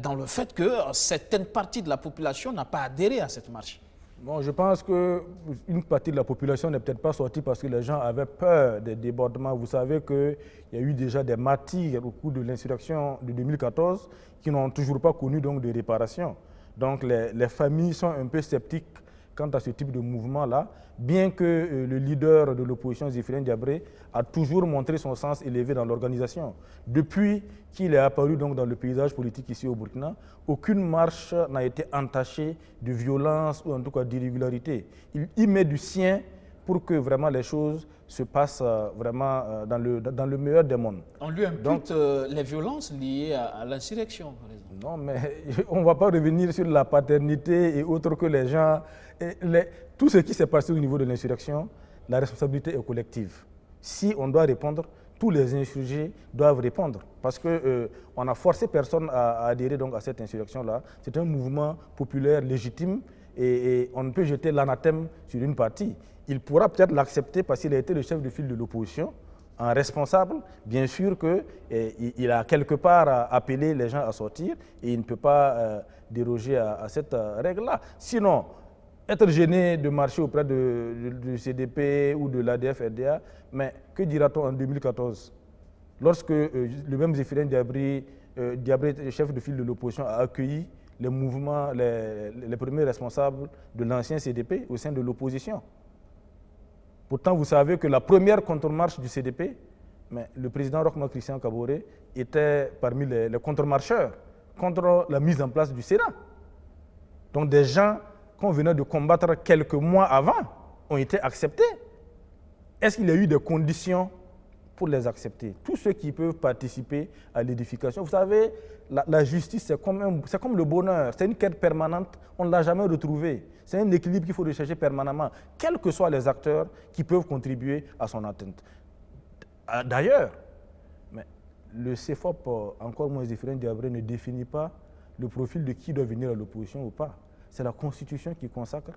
dans le fait que certaines parties de la population n'a pas adhéré à cette marche. Bon, je pense qu'une partie de la population n'est peut-être pas sortie parce que les gens avaient peur des débordements. Vous savez qu'il y a eu déjà des martyrs au cours de l'insurrection de 2014 qui n'ont toujours pas connu donc, de réparation. Donc les familles sont un peu sceptiques quant à ce type de mouvement-là, bien que le leader de l'opposition, Zéphirin Diabré, a toujours montré son sens élevé dans l'organisation. Depuis qu'il est apparu donc, dans le paysage politique ici au Burkina, aucune marche n'a été entachée de violence ou en tout cas d'irrégularité. Il met du sien pour que vraiment les choses se passent vraiment dans le meilleur des mondes. On lui impute les violences liées à l'insurrection, par exemple. Non, mais on ne va pas revenir sur la paternité et autres que les gens... Tout ce qui s'est passé au niveau de l'insurrection, la responsabilité est collective. Si on doit répondre, tous les insurgés doivent répondre. Parce qu'on a forcé personne à adhérer donc, à cette insurrection-là. C'est un mouvement populaire légitime et on ne peut jeter l'anathème sur une partie. Il pourra peut-être l'accepter parce qu'il a été le chef de file de l'opposition. En responsable, bien sûr qu'il a quelque part appelé les gens à sortir et il ne peut pas déroger à cette règle-là. Sinon, être gêné de marcher auprès du CDP ou de l'ADF-RDA, mais que dira-t-on en 2014 lorsque le même Zéphirin Diabré, chef de file de l'opposition, a accueilli les mouvements, les premiers responsables de l'ancien CDP au sein de l'opposition? Pourtant, vous savez que la première contre-marche du CDP, mais le président Roch Marc Christian Kaboré était parmi les contre-marcheurs contre la mise en place du Sénat. Donc des gens qu'on venait de combattre quelques mois avant ont été acceptés. Est-ce qu'il y a eu des conditions pour les accepter. Tous ceux qui peuvent participer à l'édification. Vous savez, la justice, c'est comme le bonheur. C'est une quête permanente. On ne l'a jamais retrouvée. C'est un équilibre qu'il faut rechercher permanemment, quels que soient les acteurs qui peuvent contribuer à son atteinte. D'ailleurs, le CFOP, encore moins Zéphirin Diabré, ne définit pas le profil de qui doit venir à l'opposition ou pas. C'est la Constitution qui consacre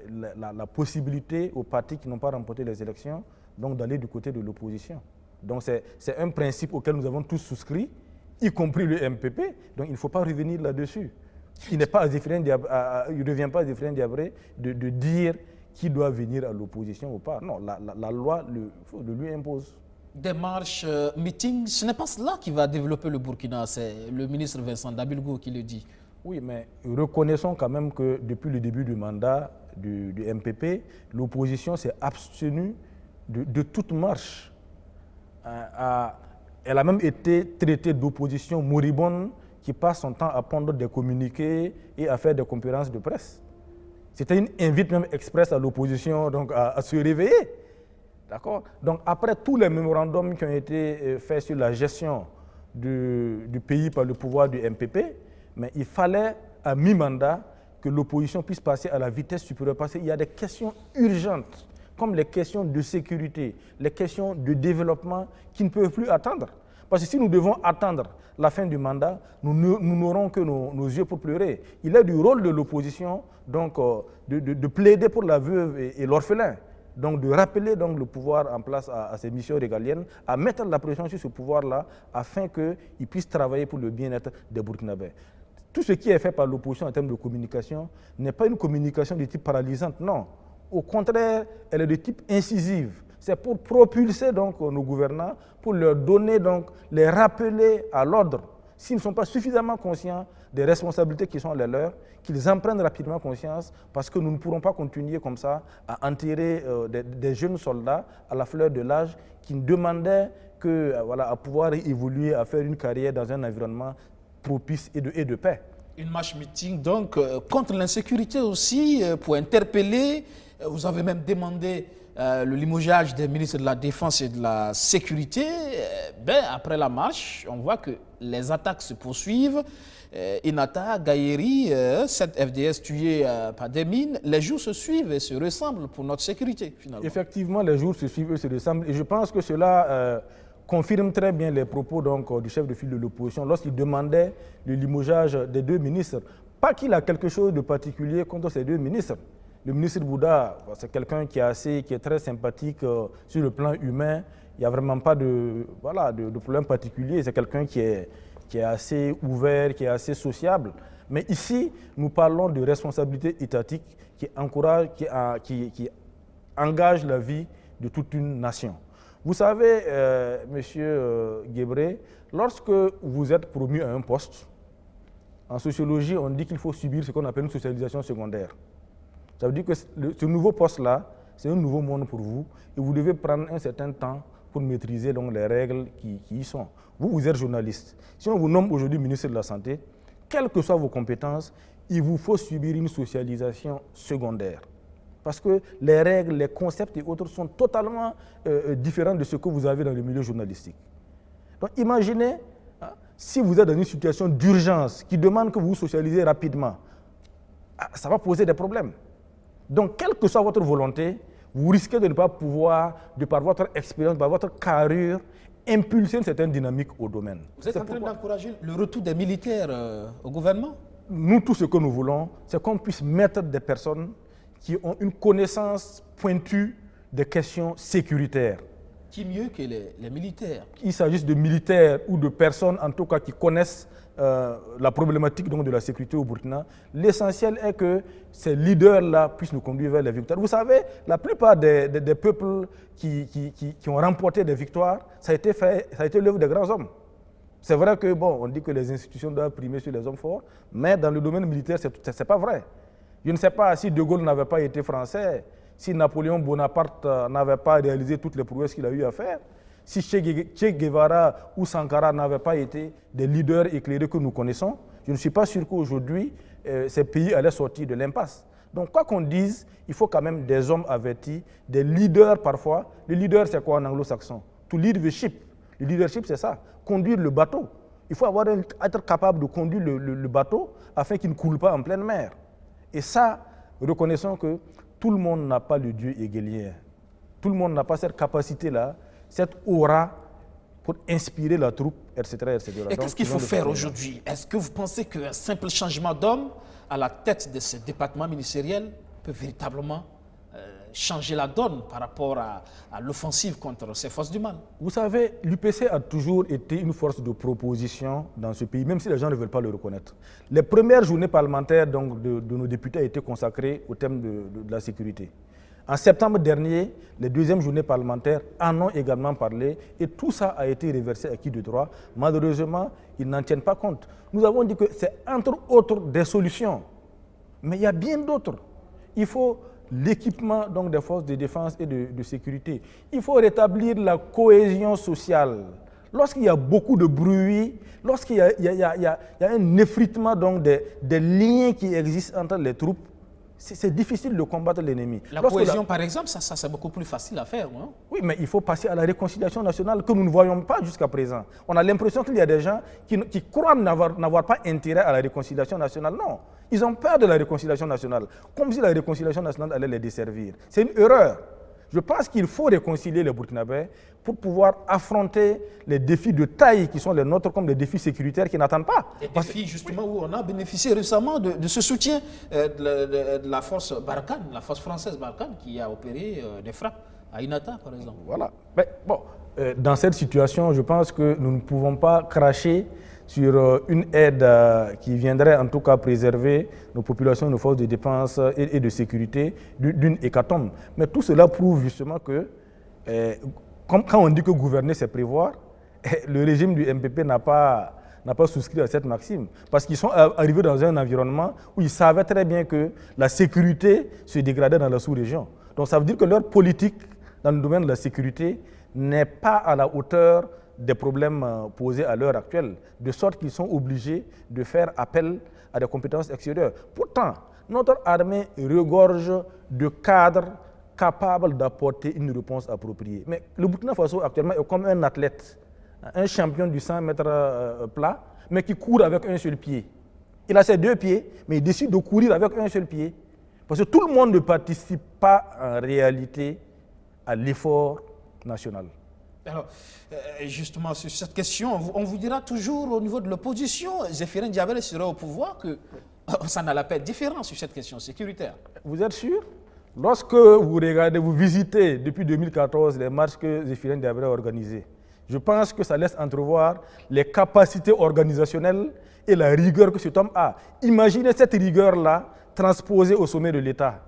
la possibilité aux partis qui n'ont pas remporté les élections donc d'aller du côté de l'opposition. Donc c'est un principe auquel nous avons tous souscrit, y compris le MPP, donc il ne faut pas revenir là-dessus. Il ne revient pas à Zéphirin Diabré de dire qui doit venir à l'opposition ou pas. Non, la loi le lui impose. Des marches, meetings, ce n'est pas cela qui va développer le Burkina, c'est le ministre Vincent Dabilgo qui le dit. Oui, mais reconnaissons quand même que depuis le début du mandat du MPP, l'opposition s'est abstenue de toute marche. Elle a même été traitée d'opposition moribonde qui passe son temps à prendre des communiqués et à faire des conférences de presse. C'était une invite même express à l'opposition donc à se réveiller. D'accord? Donc après tous les mémorandums qui ont été faits sur la gestion du pays par le pouvoir du MPP, mais il fallait à mi-mandat que l'opposition puisse passer à la vitesse supérieure parce qu'il y a des questions urgentes comme les questions de sécurité, les questions de développement qui ne peuvent plus attendre. Parce que si nous devons attendre la fin du mandat, nous n'aurons que nos yeux pour pleurer. Il est du rôle de l'opposition donc de plaider pour la veuve et l'orphelin. Donc de rappeler donc, le pouvoir en place à ses missions régaliennes, à mettre la pression sur ce pouvoir-là afin qu'il puisse travailler pour le bien-être des Burkinabés. Tout ce qui est fait par l'opposition en termes de communication n'est pas une communication de type paralysante, non. Au contraire, elle est de type incisive. C'est pour propulser donc, nos gouvernants, pour leur donner, donc, les rappeler à l'ordre. S'ils ne sont pas suffisamment conscients des responsabilités qui sont les leurs, qu'ils en prennent rapidement conscience parce que nous ne pourrons pas continuer comme ça à enterrer des jeunes soldats à la fleur de l'âge qui demandaient à pouvoir évoluer, à faire une carrière dans un environnement propice et de paix. Une marche meeting donc contre l'insécurité aussi, pour interpeller. Vous avez même demandé le limogeage des ministres de la Défense et de la Sécurité. Après la marche, on voit que les attaques se poursuivent. Inata, Gaïeri, 7 FDS tués par des mines. Les jours se suivent et se ressemblent pour notre sécurité, finalement. Effectivement, les jours se suivent et se ressemblent. Et je pense que cela confirme très bien les propos donc, du chef de file de l'opposition lorsqu'il demandait le limogeage des 2 ministres. Pas qu'il a quelque chose de particulier contre ces 2 ministres. Le ministre Bouddha, c'est quelqu'un qui est très sympathique sur le plan humain. Il n'y a vraiment pas de problème particulier. C'est quelqu'un qui est assez ouvert, qui est assez sociable. Mais ici, nous parlons de responsabilité étatique qui engage la vie de toute une nation. Vous savez, Monsieur Guébré, lorsque vous êtes promu à un poste, en sociologie, on dit qu'il faut subir ce qu'on appelle une socialisation secondaire. Ça veut dire que ce nouveau poste-là, c'est un nouveau monde pour vous et vous devez prendre un certain temps pour maîtriser donc, les règles qui y sont. Vous êtes journaliste. Si on vous nomme aujourd'hui ministre de la Santé, quelles que soient vos compétences, il vous faut subir une socialisation secondaire. Parce que les règles, les concepts et autres sont totalement différents de ce que vous avez dans le milieu journalistique. Donc imaginez, si vous êtes dans une situation d'urgence qui demande que vous vous socialisez rapidement, ça va poser des problèmes. Donc, quelle que soit votre volonté, vous risquez de ne pas pouvoir, de par votre expérience, par votre carrure, impulser une certaine dynamique au domaine. Vous êtes en train d'encourager le retour des militaires au gouvernement? Nous, tout ce que nous voulons, c'est qu'on puisse mettre des personnes qui ont une connaissance pointue des questions sécuritaires. Qui mieux que les militaires? Qu'il s'agisse de militaires ou de personnes, en tout cas, qui connaissent la problématique donc, de la sécurité au Burkina, l'essentiel est que ces leaders-là puissent nous conduire vers les victoires. Vous savez, la plupart des peuples qui ont remporté des victoires, ça a été l'œuvre des grands hommes. C'est vrai que, on dit que les institutions doivent primer sur les hommes forts, mais dans le domaine militaire, ce n'est pas vrai. Je ne sais pas si De Gaulle n'avait pas été français, si Napoléon Bonaparte n'avait pas réalisé toutes les prouesses qu'il a eu à faire, si Che Guevara ou Sankara n'avaient pas été des leaders éclairés que nous connaissons, je ne suis pas sûr qu'aujourd'hui, ces pays allaient sortir de l'impasse. Donc, quoi qu'on dise, il faut quand même des hommes avertis, des leaders parfois. Le leader, c'est quoi en anglo-saxon? to leadership. Le leadership, c'est ça, conduire le bateau. Il faut être capable de conduire le bateau afin qu'il ne coule pas en pleine mer. Et ça, reconnaissons que tout le monde n'a pas le Dieu hegelien. Tout le monde n'a pas cette capacité-là, cette aura pour inspirer la troupe, etc. etc. Et qu'est-ce qu'il faut faire aujourd'hui? Est-ce que vous pensez qu'un simple changement d'homme à la tête de ce département ministériel peut véritablement changer la donne par rapport à l'offensive contre ces forces du mal? Vous savez, l'UPC a toujours été une force de proposition dans ce pays, même si les gens ne veulent pas le reconnaître. Les premières journées parlementaires donc, de nos députés ont été consacrées au thème de la sécurité. En septembre dernier, les deuxièmes journées parlementaires en ont également parlé et tout ça a été reversé à qui de droit. Malheureusement, ils n'en tiennent pas compte. Nous avons dit que c'est entre autres des solutions, mais il y a bien d'autres. Il faut l'équipement donc, des forces de défense et de sécurité. Il faut rétablir la cohésion sociale. Lorsqu'il y a beaucoup de bruit, lorsqu'il y a un effritement donc, des liens qui existent entre les troupes, c'est difficile de combattre l'ennemi. La cohésion, par exemple, ça c'est beaucoup plus facile à faire, non? Oui, mais il faut passer à la réconciliation nationale que nous ne voyons pas jusqu'à présent. On a l'impression qu'il y a des gens qui croient n'avoir pas intérêt à la réconciliation nationale. Non, ils ont peur de la réconciliation nationale, comme si la réconciliation nationale allait les desservir. C'est une erreur. Je pense qu'il faut réconcilier les Burkinabés pour pouvoir affronter les défis de taille qui sont les nôtres, comme les défis sécuritaires qui n'attendent pas. Des défis justement où on a bénéficié récemment de ce soutien de la force Barkhane, la force française Barkhane, qui a opéré des frappes à Inata, par exemple. Voilà. Mais bon, dans cette situation, je pense que nous ne pouvons pas cracher sur une aide qui viendrait en tout cas préserver nos populations, nos forces de défense et de sécurité d'une hécatombe. Mais tout cela prouve justement que, quand on dit que gouverner c'est prévoir, le régime du MPP n'a pas souscrit à cette maxime. Parce qu'ils sont arrivés dans un environnement où ils savaient très bien que la sécurité se dégradait dans la sous-région. Donc ça veut dire que leur politique dans le domaine de la sécurité n'est pas à la hauteur des problèmes posés à l'heure actuelle, de sorte qu'ils sont obligés de faire appel à des compétences extérieures. Pourtant, notre armée regorge de cadres capables d'apporter une réponse appropriée. Mais le Burkina Faso actuellement est comme un athlète, un champion du 100 mètres plat, mais qui court avec un seul pied. Il a ses deux pieds, mais il décide de courir avec un seul pied. Parce que tout le monde ne participe pas en réalité à l'effort national. Alors, justement, sur cette question, on vous dira toujours au niveau de l'opposition, Zéphirin Diabel serait au pouvoir, que ça n'allait pas être différent sur cette question sécuritaire. Vous êtes sûr? Lorsque vous regardez, vous visitez depuis 2014 les marches que Zéphirin Diabel a organisées, je pense que ça laisse entrevoir les capacités organisationnelles et la rigueur que cet homme a. Imaginez cette rigueur-là transposée au sommet de l'État.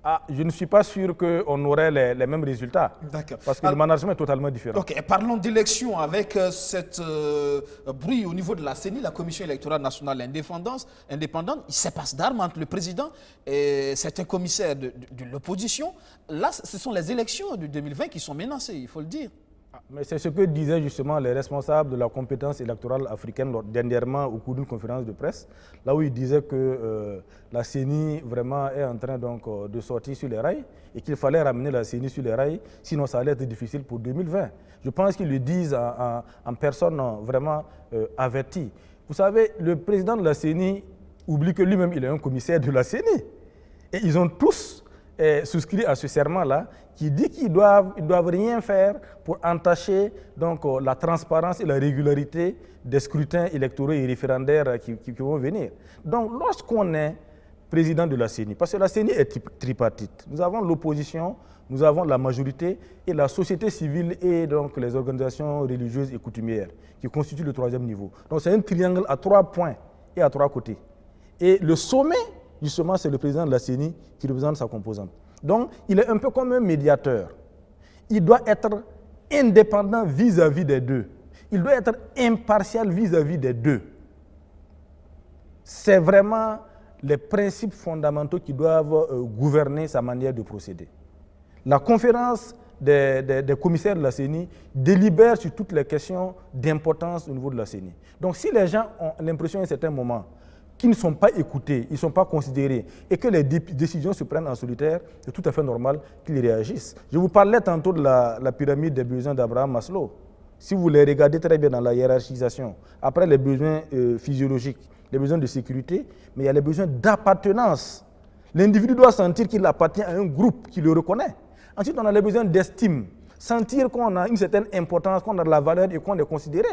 Ah, je ne suis pas sûr qu'on aurait les mêmes résultats. D'accord. Parce que le management est totalement différent. Ok, parlons d'élection avec cette bruit au niveau de la CENI, la Commission électorale nationale indépendante. Il se passe d'armes entre le président et certains commissaires de l'opposition. Là, ce sont les élections de 2020 qui sont menacées, il faut le dire. Mais c'est ce que disaient justement les responsables de la compétence électorale africaine dernièrement au cours d'une conférence de presse, là où ils disaient que la CENI vraiment est en train donc, de sortir sur les rails et qu'il fallait ramener la CENI sur les rails, sinon ça allait être difficile pour 2020. Je pense qu'ils le disent en personne vraiment avertie. Vous savez, le président de la CENI oublie que lui-même il est un commissaire de la CENI. Et ils ont tous souscrit à ce serment-là qui dit qu'ils doivent rien faire pour entacher donc, la transparence et la régularité des scrutins électoraux et référendaires qui vont venir. Donc lorsqu'on est président de la CENI, parce que la CENI est tripartite, nous avons l'opposition, nous avons la majorité et la société civile et donc les organisations religieuses et coutumières qui constituent le troisième niveau. Donc c'est un triangle à 3 points et à 3 côtés. Et le sommet, justement, c'est le président de la CENI qui représente sa composante. Donc, il est un peu comme un médiateur. Il doit être indépendant vis-à-vis des deux. Il doit être impartial vis-à-vis des deux. C'est vraiment les principes fondamentaux qui doivent gouverner sa manière de procéder. La conférence des commissaires de la CENI délibère sur toutes les questions d'importance au niveau de la CENI. Donc, si les gens ont l'impression à un certain moment qui ne sont pas écoutés, ils ne sont pas considérés, et que les décisions se prennent en solitaire, c'est tout à fait normal qu'ils réagissent. Je vous parlais tantôt de la pyramide des besoins d'Abraham Maslow. Si vous les regardez très bien dans la hiérarchisation, après les besoins physiologiques, les besoins de sécurité, mais il y a les besoins d'appartenance. L'individu doit sentir qu'il appartient à un groupe qui le reconnaît. Ensuite, on a les besoins d'estime, sentir qu'on a une certaine importance, qu'on a de la valeur et qu'on est considéré.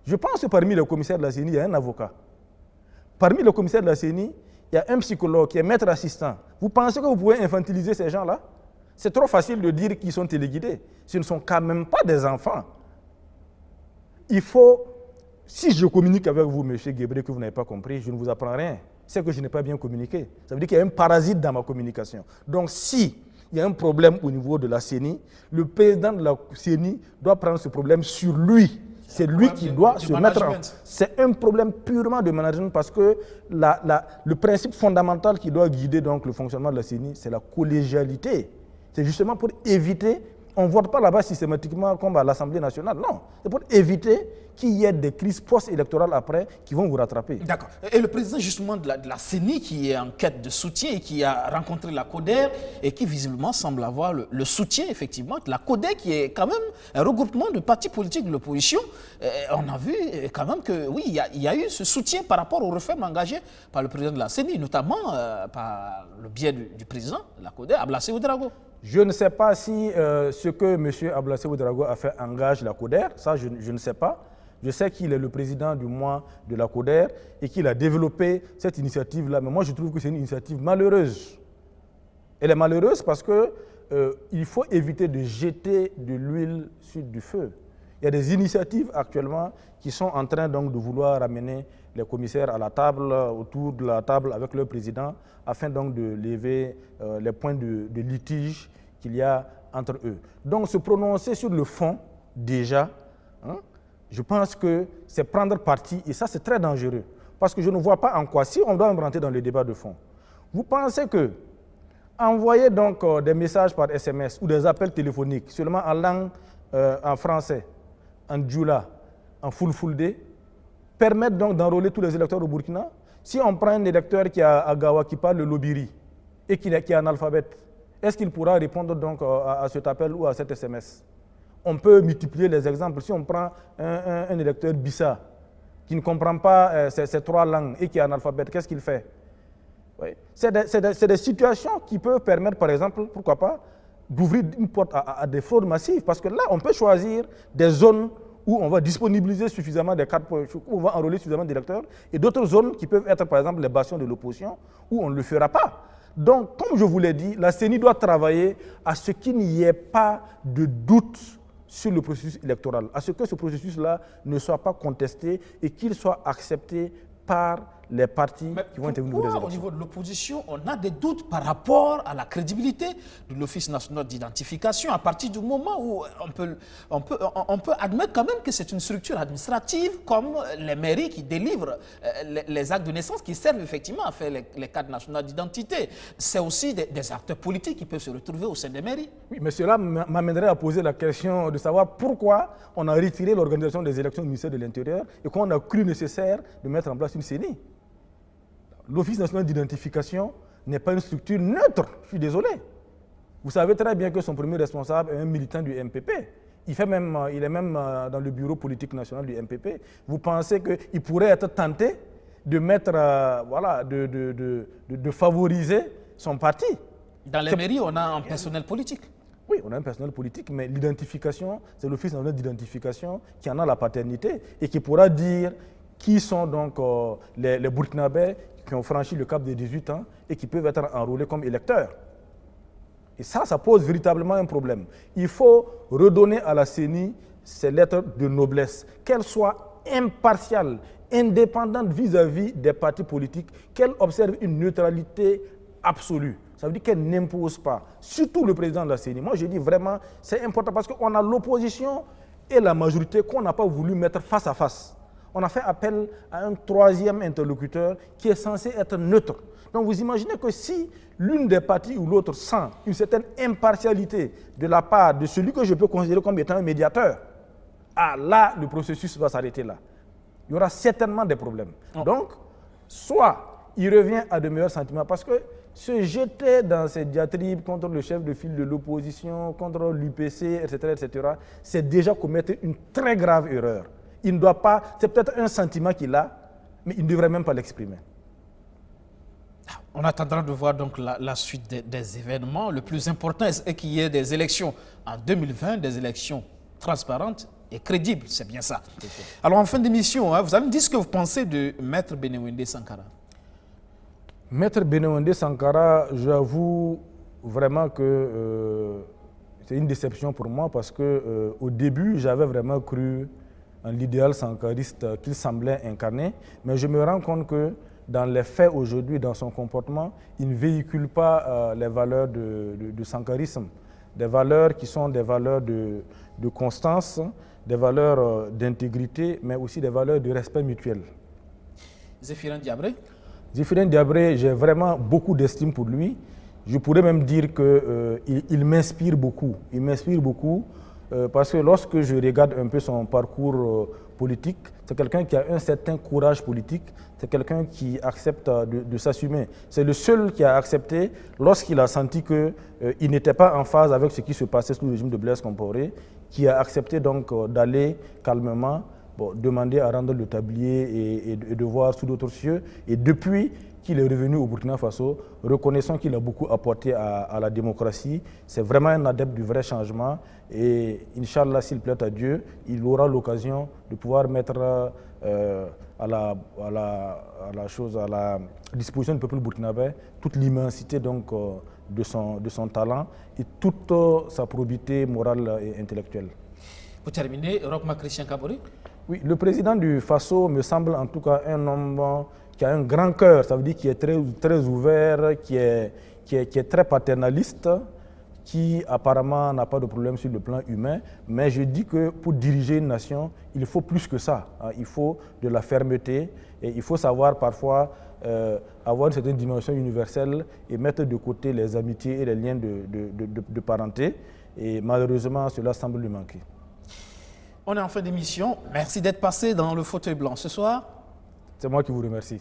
Je pense que parmi les commissaires de la CENI, il y a un avocat. Parmi les commissaires de la CENI, il y a un psychologue qui est maître assistant. Vous pensez que vous pouvez infantiliser ces gens-là? C'est trop facile de dire qu'ils sont téléguidés. Ce ne sont quand même pas des enfants. Il faut, si je communique avec vous, M. Guébré, que vous n'avez pas compris, je ne vous apprends rien. C'est que je n'ai pas bien communiqué. Ça veut dire qu'il y a un parasite dans ma communication. Donc si il y a un problème au niveau de la CENI, le président de la CENI doit prendre ce problème sur lui. C'est lui qui doit se mettre en... C'est un problème purement de management parce que le principe fondamental qui doit guider donc le fonctionnement de la CENI, c'est la collégialité. C'est justement pour éviter, on ne vote pas là-bas systématiquement comme à l'Assemblée nationale, non. C'est pour éviter qu'il y ait des crises post-électorales après qui vont vous rattraper. D'accord. Et le président justement de la CENI qui est en quête de soutien et qui a rencontré la CODER et qui visiblement semble avoir le soutien effectivement de la CODER qui est quand même un regroupement de partis politiques de l'opposition. On a vu quand même que oui, il y a eu ce soutien par rapport aux réformes engagées par le président de la CENI, notamment par le biais du président de la CODER, Ablassé Ouedraogo. Je ne sais pas si ce que M. Ablassé Ouedraogo a fait engage la CODER, ça je ne sais pas. Je sais qu'il est le président du mois de la CODER et qu'il a développé cette initiative-là. Mais moi, je trouve que c'est une initiative malheureuse. Elle est malheureuse parce qu'il faut éviter de jeter de l'huile sur du feu. Il y a des initiatives actuellement qui sont en train donc de vouloir amener les commissaires à la table, autour de la table avec le président, afin donc de lever les points de litige qu'il y a entre eux. Donc se prononcer sur le fond, déjà, hein, je pense que c'est prendre parti et ça c'est très dangereux. Parce que je ne vois pas en quoi, si on doit rentrer dans le débat de fond, vous pensez que envoyer donc des messages par SMS ou des appels téléphoniques seulement en langue, en français, en djoula, en fulfulde, permettent donc d'enrôler tous les électeurs au Burkina? Si on prend un électeur qui est à Gawa, qui parle le lobiri et qui est analphabète, est-ce qu'il pourra répondre donc à cet appel ou à cet SMS? On peut multiplier les exemples. Si on prend un électeur Bissa qui ne comprend pas ces trois langues et qui est analphabète, qu'est-ce qu'il fait? Oui. C'est des situations qui peuvent permettre, par exemple, pourquoi pas, d'ouvrir une porte à des fraudes massives. Parce que là, on peut choisir des zones où on va disponibiliser suffisamment de cartes, où on va enrôler suffisamment d'électeurs, et d'autres zones qui peuvent être, par exemple, les bastions de l'opposition, où on ne le fera pas. Donc, comme je vous l'ai dit, la CENI doit travailler à ce qu'il n'y ait pas de doute sur le processus électoral, à ce que ce processus-là ne soit pas contesté et qu'il soit accepté par les partis qui vont intervenir dans les élections. Au niveau de l'opposition, on a des doutes par rapport à la crédibilité de l'Office national d'identification à partir du moment où on peut admettre quand même que c'est une structure administrative comme les mairies qui délivrent les actes de naissance qui servent effectivement à faire les cartes nationales d'identité. C'est aussi des acteurs politiques qui peuvent se retrouver au sein des mairies. Oui, mais cela m'amènerait à poser la question de savoir pourquoi on a retiré l'organisation des élections au ministère de l'Intérieur et qu'on a cru nécessaire de mettre en place une CENI. L'Office national d'identification n'est pas une structure neutre, je suis désolé. Vous savez très bien que son premier responsable est un militant du MPP. Il est même dans le bureau politique national du MPP. Vous pensez qu'il pourrait être tenté de mettre, de favoriser son parti? Dans les mairies, on a un personnel politique. Oui, on a un personnel politique, mais l'identification, c'est l'Office national d'identification qui en a la paternité et qui pourra dire qui sont donc les Burkinabés qui ont franchi le cap des 18 ans et qui peuvent être enrôlés comme électeurs. Et ça pose véritablement un problème. Il faut redonner à la CENI ses lettres de noblesse, qu'elle soit impartiale, indépendante vis-à-vis des partis politiques, qu'elle observe une neutralité absolue. Ça veut dire qu'elle n'impose pas, surtout le président de la CENI. Moi, je dis vraiment, c'est important parce qu'on a l'opposition et la majorité qu'on n'a pas voulu mettre face à face. On a fait appel à un troisième interlocuteur qui est censé être neutre. Donc vous imaginez que si l'une des parties ou l'autre sent une certaine impartialité de la part de celui que je peux considérer comme étant un médiateur, là, le processus va s'arrêter là. Il y aura certainement des problèmes. Donc, soit il revient à de meilleurs sentiments, parce que se jeter dans ces diatribes contre le chef de file de l'opposition, contre l'UPC, etc., c'est déjà commettre une très grave erreur. Il ne doit pas, c'est peut-être un sentiment qu'il a, mais il ne devrait même pas l'exprimer. On attendra de voir donc la suite des événements. Le plus important est qu'il y ait des élections en 2020, des élections transparentes et crédibles, c'est bien ça. Alors en fin d'émission, vous allez me dire ce que vous pensez de Maître Benewende Sankara. Maître Benewende Sankara, j'avoue vraiment que c'est une déception pour moi parce que au début, j'avais vraiment cru en l'idéal sankariste qu'il semblait incarner, mais je me rends compte que dans les faits aujourd'hui, dans son comportement, il ne véhicule pas les valeurs du sankarisme, des valeurs qui sont des valeurs de constance, des valeurs d'intégrité, mais aussi des valeurs de respect mutuel. Zéphirin Diabré? Zéphirin Diabré, j'ai vraiment beaucoup d'estime pour lui. Je pourrais même dire qu'il m'inspire beaucoup. Il m'inspire beaucoup parce que lorsque je regarde un peu son parcours politique, c'est quelqu'un qui a un certain courage politique, c'est quelqu'un qui accepte de s'assumer. C'est le seul qui a accepté, lorsqu'il a senti qu'il n'était pas en phase avec ce qui se passait sous le régime de Blaise Compaoré, qui a accepté donc d'aller calmement demander à rendre le tablier et de voir sous d'autres cieux. Et depuis qu'il est revenu au Burkina Faso, reconnaissant qu'il a beaucoup apporté à la démocratie, c'est vraiment un adepte du vrai changement. Et Inch'Allah, s'il plaît à Dieu, il aura l'occasion de pouvoir mettre à la disposition du peuple burkinabé toute l'immensité donc de son talent et toute sa probité morale et intellectuelle. Pour terminer, Rochma Christian Kabore? Oui, le président du Faso me semble en tout cas un homme qui a un grand cœur, ça veut dire qui est très ouvert, qui est très paternaliste, qui apparemment n'a pas de problème sur le plan humain, mais je dis que pour diriger une nation, il faut plus que ça. Il faut de la fermeté et il faut savoir parfois avoir une certaine dimension universelle et mettre de côté les amitiés et les liens de parenté. Et malheureusement, cela semble lui manquer. On est en fin d'émission. Merci d'être passé dans le fauteuil blanc ce soir. C'est moi qui vous remercie.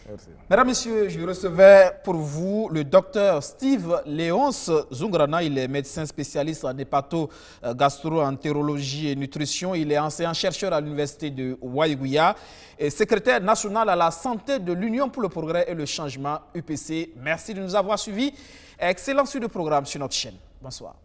Merci. Mesdames, Messieurs, je recevais pour vous le docteur Steve Léonce Zungrana. Il est médecin spécialiste en hépato-gastro-entérologie et nutrition. Il est enseignant-chercheur à l'université de Waïgouya et secrétaire national à la santé de l'Union pour le progrès et le changement UPC. Merci de nous avoir suivis. Excellent suite de programme sur notre chaîne. Bonsoir.